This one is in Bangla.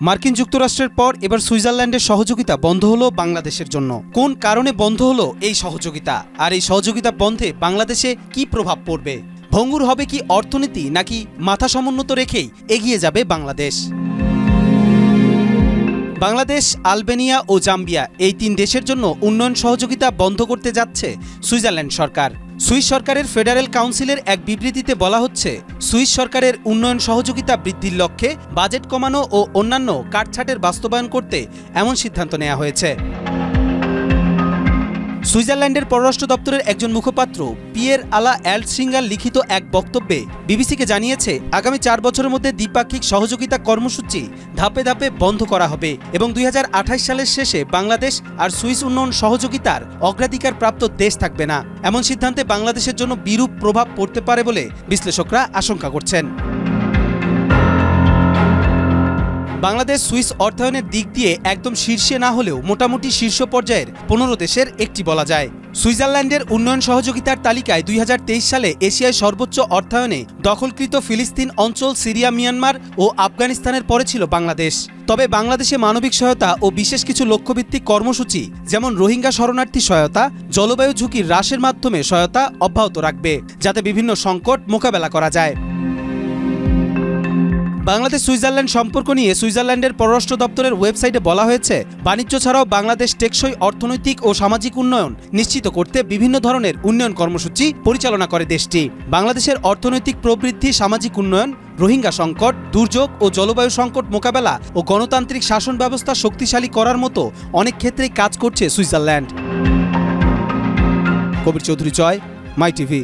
মার্কিন যুক্তরাষ্ট্রের পর এবার সুইজারল্যান্ডের সহযোগিতা বন্ধ হলো বাংলাদেশের জন্য। কোন কারণে বন্ধ হলো এই সহযোগিতা, আর এই সহযোগিতা বন্ধে বাংলাদেশে কি প্রভাব পড়বে? ভঙ্গুর হবে কি অর্থনীতি, নাকি মাথা সমুন্নত রেখেই এগিয়ে যাবে বাংলাদেশ? বাংলাদেশ, আলবেনিয়া ও জাম্বিয়া এই তিন দেশের জন্য উন্নয়ন সহযোগিতা বন্ধ করতে যাচ্ছে সুইজারল্যান্ড সরকার। সুইস সরকারের ফেডারেল কাউন্সিলের এক বিবৃতিতে বলা হচ্ছে, সুইস সরকারের উন্নয়ন সহযোগিতা বৃদ্ধির লক্ষ্যে বাজেট কমানো ও অন্যান্য কাটছাঁটের বাস্তবায়ন করতে এমন সিদ্ধান্ত নেওয়া হয়েছে। সুইজারল্যান্ডের পররাষ্ট্র দপ্তরের একজন মুখপাত্র পিয়ের আলা এল্টসিঙ্গার লিখিত এক বক্তব্যে বিবিসিকে জানিয়েছে, আগামী 4 বছরের মধ্যে দ্বিপাক্ষিক সহযোগিতা কর্মসূচি ধাপে ধাপে বন্ধ করা হবে এবং 2028 সালের শেষে বাংলাদেশ আর সুইস উন্নয়ন সহযোগিতার অগ্রাধিকার প্রাপ্ত দেশ থাকবে না। এমন সিদ্ধান্তে বাংলাদেশের জন্য বিরূপ প্রভাব পড়তে পারে বলে বিশ্লেষকরা আশঙ্কা করছেন। বাংলাদেশ সুইস অর্থায়নের দিক দিয়ে একদম শীর্ষে না হলেও মোটামুটি শীর্ষ পর্যায়ের 15 দেশের একটি বলা যায়। সুইজারল্যান্ডের উন্নয়ন সহযোগিতার তালিকায় 2023 সালে এশিয়ায় সর্বোচ্চ অর্থায়নে দখলকৃত ফিলিস্তিন অঞ্চল, সিরিয়া, মিয়ানমার ও আফগানিস্তানের পরে ছিল বাংলাদেশ। তবে বাংলাদেশে মানবিক সহায়তা ও বিশেষ কিছু লক্ষ্যভিত্তিক কর্মসূচি যেমন রোহিঙ্গা শরণার্থী সহায়তা, জলবায়ু ঝুঁকি হ্রাসের মাধ্যমে সহায়তা অব্যাহত রাখবে, যাতে বিভিন্ন সংকট মোকাবেলা করা যায়। বাংলাদেশ সুইজারল্যান্ড সম্পর্ক নিয়ে সুইজারল্যান্ডের পররাষ্ট্র দপ্তরের ওয়েবসাইটে বলা হয়েছে, বাণিজ্য ছাড়াও বাংলাদেশ টেকসই অর্থনৈতিক ও সামাজিক উন্নয়ন নিশ্চিত করতে বিভিন্ন ধরনের উন্নয়ন কর্মসূচি পরিচালনা করে দেশটি। বাংলাদেশের অর্থনৈতিক প্রবৃদ্ধি, সামাজিক উন্নয়ন, রোহিঙ্গা সংকট, দুর্যোগ ও জলবায়ু সংকট মোকাবেলা ও গণতান্ত্রিক শাসন ব্যবস্থা শক্তিশালী করার মতো অনেক ক্ষেত্রেই কাজ করছে সুইজারল্যান্ড। কবির চৌধুরী, জয়, মাই টিভি।